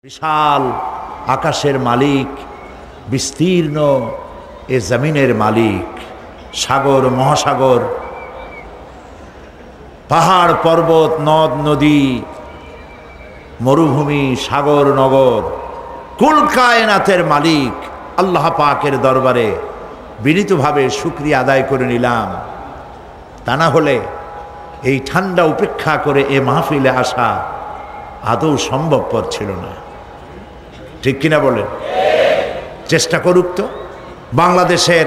বিশাল আকাশের মালিক, বিস্তীর্ণ এ জমিনের মালিক, সাগর মহাসাগর, পাহাড় পর্বত, নদ নদী, মরুভূমি, সাগর নগর, কুল কায়নাতের মালিক আল্লাহ পাকের দরবারে বিনীতভাবে শুকরিয়া আদায় করে নিলাম। তা না হলে এই ঠান্ডা উপেক্ষা করে এ মাহফিলে আসা আদৌ সম্ভবপর ছিল না। ঠিক কিনা বলেন? চেষ্টা করুক তো বাংলাদেশের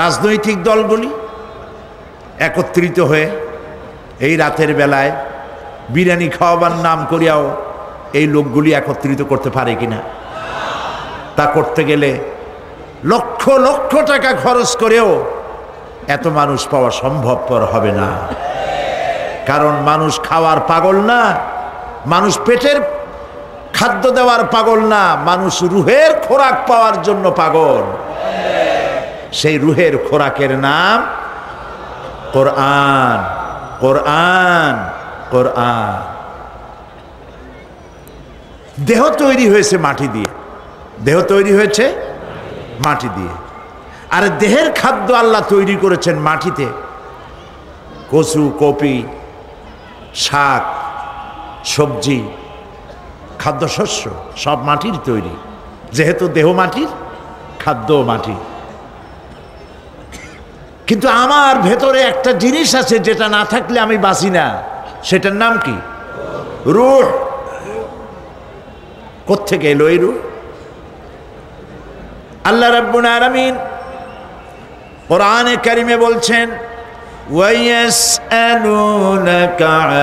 রাজনৈতিক দলগুলি একত্রিত হয়ে এই রাতের বেলায় বিরিয়ানি খাওয়াবার নাম করিয়াও এই লোকগুলি একত্রিত করতে পারে কিনা। তা করতে গেলে লক্ষ লক্ষ টাকা খরচ করেও এত মানুষ পাওয়া সম্ভবপর হবে না। কারণ মানুষ খাওয়ার পাগল না, মানুষ পেটের খাদ্য দেওয়ার পাগল না, মানুষ রুহের খোরাক পাওয়ার জন্য পাগল। সেই রুহের খোরাকের নাম কোরআন। কোরআন কোরআন। দেহ তৈরি হয়েছে মাটি দিয়ে, দেহ তৈরি হয়েছে মাটি দিয়ে। আর দেহের খাদ্য আল্লাহ তৈরি করেছেন মাটিতে। কচু, কপি, শাক, সবজি, খাদ্যশস্য সব মাটির তৈরি। যেহেতু দেহ মাটির, খাদ্য মাটি। কিন্তু আমার ভেতরে একটা জিনিস আছে যেটা না থাকলে আমি বাঁচি না। সেটার নাম কি? রূহ। কোত্থেকে এলো এই রূহ? আল্লাহ রাব্বুল আলামিন কোরআনে কারিমে বলছেন, ওয়ায়াসআলুনাকা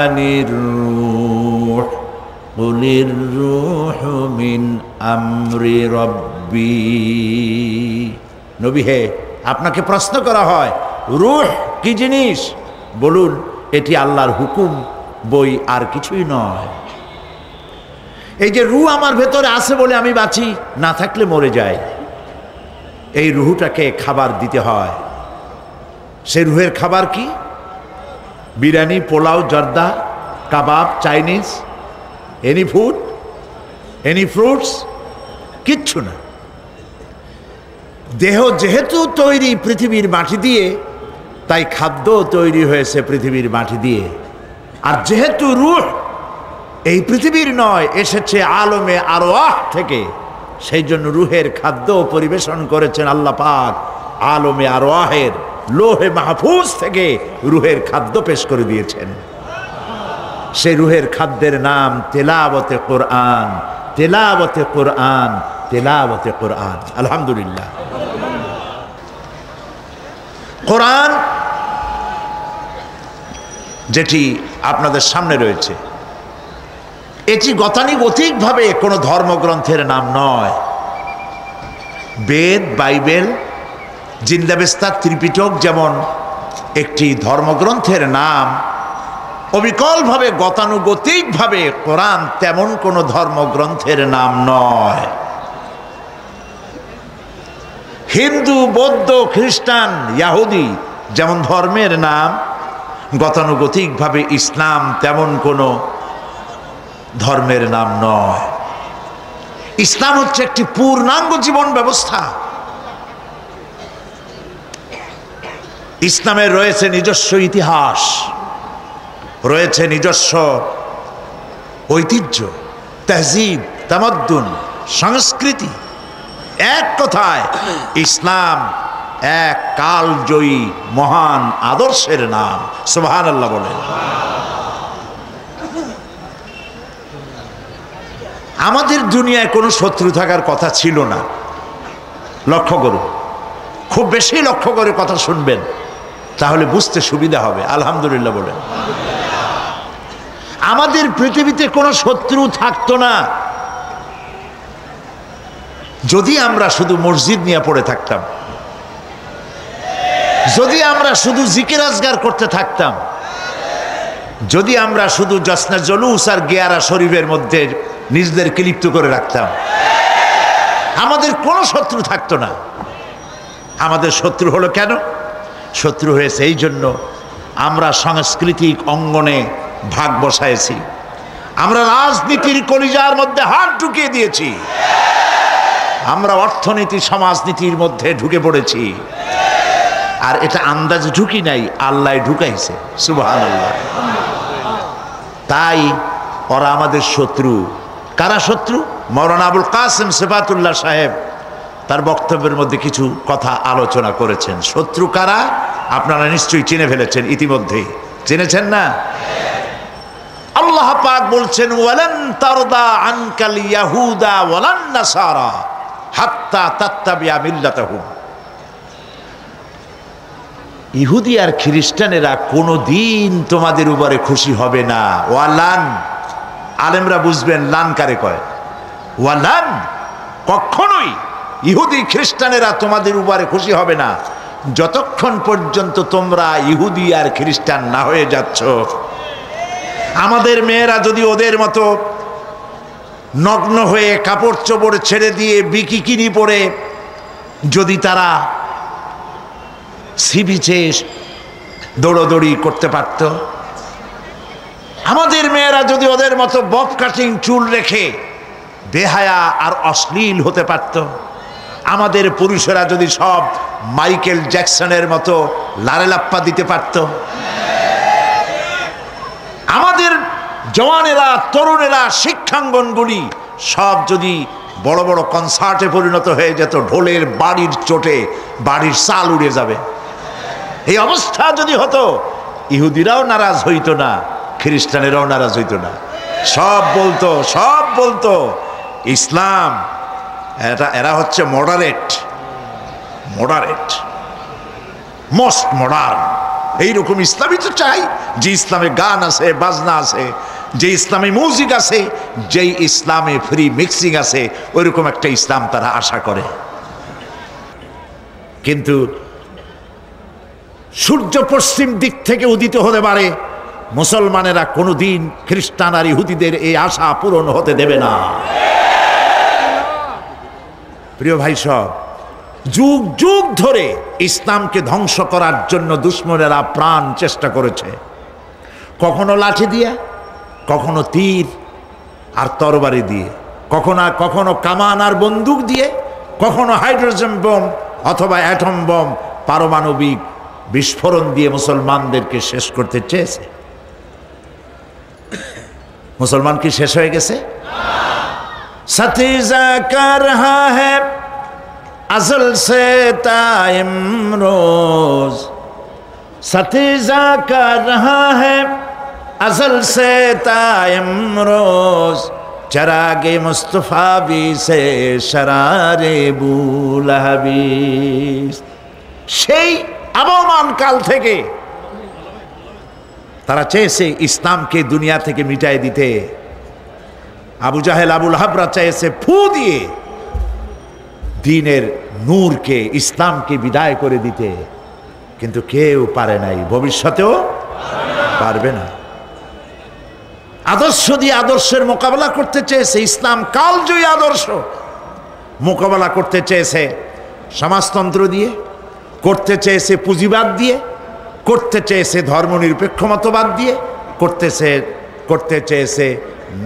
আনির রূহ কুলির রূহু মিন আমরি রাব্বি। নবী হে, আপনাকে প্রশ্ন করা হয় রূহ কি জিনিস? বলুন, এটি আল্লাহর হুকুম, বই আর কিছুই নয়। এই যে রূহ আমার ভেতরে আছে বলে আমি বাঁচি, না থাকলে মরে যাই। এই রুহটাকে খাবার দিতে হয়। সেই রুহের খাবার কি? বিরিয়ানি, পোলাও, জর্দা, কাবাব, Chinese, any food, any fruits, কিচ্ছু না। দেহ যেহেতু তৈরি পৃথিবীর মাটি দিয়ে, তাই খাদ্য তৈরি হয়েছে পৃথিবীর মাটি দিয়ে। আর যেহেতু রূহ এই পৃথিবীর নয়, এসেছে আলমে আরওয়াহ থেকে, সেই জন্য রুহের খাদ্য পরিবেশন করেছেন আল্লাহ পাক আলমে আরওয়াহের লোহে মাহফুজ থেকে রুহের খাদ্য পেশ করে দিয়েছেন। সেই রুহের খাদ্যের নাম তেলাওয়াতে কোরআন। তেলাওয়াতে কোরআন, তেলাওয়াতে কোরআন। আলহামদুলিল্লাহ। কোরআন যেটি আপনাদের সামনে রয়েছে, এটি গতানুগতিকভাবে কোনো ধর্মগ্রন্থের নাম নয়। বেদ, বাইবেল, জিন্দাবেস্তা, ত্রিপিটক যেমন একটি ধর্মগ্রন্থের নাম, অবিকলভাবে গতানুগতিকভাবে কোরআন তেমন কোনো ধর্মগ্রন্থের নাম নয়। হিন্দু, বৌদ্ধ, খ্রিস্টান, ইহুদি যেমন ধর্মের নাম, গতানুগতিকভাবে ইসলাম তেমন কোনো ধর্মের নাম নয়। ইসলাম হচ্ছে একটি পূর্ণাঙ্গ জীবন ব্যবস্থা। ইসলামের রয়েছে নিজস্ব ইতিহাস, রয়েছে নিজস্ব ঐতিহ্য, তাহজিব, তামাদ্দুন, সংস্কৃতি। এক কথায় ইসলাম এক কালজয়ী মহান আদর্শের নাম। সুবহানাল্লাহ বলেন। আমাদের দুনিয়ায় কোনো শত্রু থাকার কথা ছিল না। লক্ষ্য করুন, খুব বেশি লক্ষ্য করে কথা শুনবেন, তাহলে বুঝতে সুবিধা হবে। আলহামদুলিল্লাহ বলেন। আমাদের পৃথিবীতে কোনো শত্রু থাকতো না যদি আমরা শুধু মসজিদ নিয়ে পড়ে থাকতাম, যদি আমরা শুধু জিকির আজগার করতে থাকতাম, যদি আমরা শুধু জসনা জলুস আর গিয়ারা শরীফের মধ্যে নিজেদেরকে লিপ্ত করে রাখতাম, আমাদের কোনো শত্রু থাকতো না। আমাদের শত্রু হলো কেন? শত্রু হয়েছে এই জন্য আমরা সাংস্কৃতিক অঙ্গনে ভাগ বসাইছি। আমরা রাজনীতির কলিজার মধ্যে হাত ঢুকিয়ে দিয়েছি, আমরা অর্থনীতি সমাজনীতির মধ্যে ঢুকে পড়েছি। আর এটা আন্দাজ ঢুকি নাই, আল্লাহ ঢুকাইছে, সুবহানাল্লাহ। তাই ওরা আমাদের শত্রু। কারা শত্রু? মাওলানা আবুল কাসেম সিফাতুল্লাহ সাহেব তার বক্তব্যের মধ্যে কিছু কথা আলোচনা করেছেন। শত্রু কারা আপনারা নিশ্চয়ই চিনে ফেলেছেন, ইতিমধ্যেই চিনেছেন না? আল্লাহ পাক বলছেন, ওয়ালান তারদা আনকাল ইয়াহুদা ওয়ালান নাসারা হাত্তা তাত্তাবিয়া মিল্লাতাহুম। ইহুদি আর খ্রিস্টানেরা কোনোদিন তোমাদের উপরে খুশি হবে না। ওয়ালান, আলেমরা বুঝবেন লান কারে কয়। ওয়ালান, কখনোই ইহুদি খ্রিস্টানেরা তোমাদের উপরে খুশি হবে না যতক্ষণ পর্যন্ত তোমরা ইহুদি আর খ্রিস্টান না হয়ে যাচ্ছ। আমাদের মেয়েরা যদি ওদের মতো নগ্ন হয়ে কাপড় চোপড় ছেড়ে দিয়ে বিকিনি পরে যদি তারা সি বিচে দৌড়দৌড়ি করতে পারত, আমাদের মেয়েরা যদি ওদের মতো বব কাটিং চুল রেখে বেহায়া আর অশ্লীল হতে পারত, আমাদের পুরুষেরা যদি সব মাইকেল জ্যাকসনের মতো লারেলাপ্পা দিতে পারত, আমাদের জওয়ানেরা তরুণেরা শিক্ষাঙ্গনগুলি সব যদি বড় বড় কনসার্টে পরিণত হয়ে যেত, ঢোলের বাড়ির চোটে বাড়ির চাল উড়ে যাবে, এই অবস্থা যদি হতো, ইহুদিরাও নারাজ হইতো না, খ্রিস্টানেরাও নারাজ হইতো না। সব বলতো ইসলাম, এরা হচ্ছে মডারেট, মোস্ট মডার্ন। এইরকম ইসলামই তো চাই, যে ইসলামে গান আছে, বাজনা আছে, যে ইসলামে মিউজিক আছে, যেই ইসলামে ফ্রি মিক্সিং আছে, ওইরকম একটা ইসলাম তারা আশা করে। কিন্তু সূর্য পশ্চিম দিক থেকে উদিত হতে পারে, মুসলমানেরা কোনোদিন খ্রিস্টান আর ইহুদিদের এই আশা পূরণ হতে দেবে না। প্রিয় ভাই সব, যুগ যুগ ধরে ইসলামকে ধ্বংস করার জন্য দুশ্মনেরা প্রাণ চেষ্টা করেছে, কখনো লাঠি দিয়ে, কখনো তীর আর তরবারি দিয়ে, কখনো কামান আর বন্দুক দিয়ে, কখনো হাইড্রোজেন বোম অথবা অ্যাটম বোম, পারমাণবিক বিস্ফোরণ দিয়ে মুসলমানদেরকে শেষ করতে চেয়েছে। মুসলমান কি শেষ হয়ে গেছে? সতীজা কর রহা হ্যায় अज़ल से ता इमरोज़, सतीजा कर रहा है अज़ल से ता इमरोज़, चरागे मुस्तफ़ा भी से शरारे बुलहबी। সেই আবহমান কাল থেকে তারা চেয়েছে ইসলামকে দুনিয়া থেকে মিটাই দিতে। আবু জাহেল, আবুল হাবরা চেয়েছে ফু দিয়ে দ্বীনের নূরকে, ইসলামকে বিদায় করে দিতে, কিন্তু কেউ পারে নাই, ভবিষ্যতেও পারবে না। আদর্শ দিয়ে আদর্শের মোকাবেলা করতে চেয়েছে, ইসলাম কালজয়ী আদর্শ মোকাবেলা করতে চেয়েছে সমাজতন্ত্র দিয়ে, করতে চেয়েছে পুঁজিবাদ দিয়ে, করতে চেয়েছে ধর্মনিরপেক্ষ মতবাদ দিয়ে, করতে চেয়েছে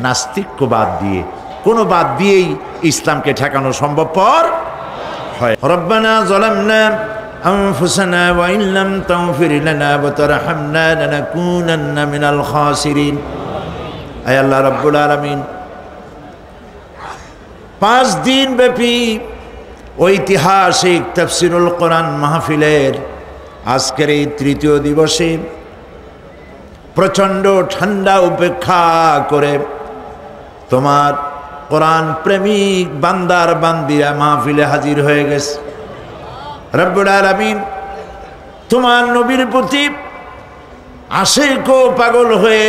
নাস্তিক্যবাদ দিয়ে। কোনো বাদ দিয়েই ইসলামকে ঠেকানো সম্ভবপর হয়। রব্বানা যালামনা আনফুসানা ওয়া ইন লাম তাগফির লানা ওয়া তারহামনা লানাকুনান্না মিনাল খাসিরিন। আয় আল্লাহ রাব্বুল আলামিন, 5 দিন ব্যাপী ঐতিহাসিক তাফসীরুল কোরআন মাহফিলের আজকের এই তৃতীয় দিবসে প্রচণ্ড ঠান্ডা উপেক্ষা করে তোমার কোরআন প্রেমিক বান্দার বান্দিরা মাহফিলে হাজির হয়ে গেছে। রব্বুল আলামিন, তোমার নবীর প্রতি আশিক ও পাগল হয়ে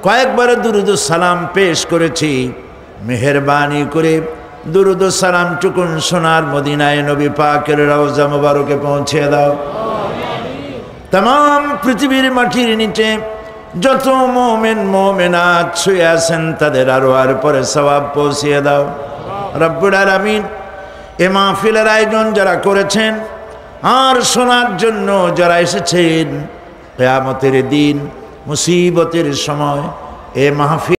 কয়েকবার দুরুদ সালাম পেশ করেছি। মেহেরবানি করে দুরুদ সালাম টুকুন সোনার মদিনায় নবী পাকের রওজা মুবারকে পৌঁছে দাও। तमाम পৃথিবীর মাটির নিচে যত মুমিন মুমিনাত শুয়ে আছেন তাদের আরো আর পরে সওয়াব পৌঁছিয়ে দাও রব্বুল আলামিন। এ মাহফিলের আয়োজন যারা করেছেন আর শোনার জন্য যারা এসেছেন, কিয়ামতের দিন মুসিবতের সময় এ মাহফিল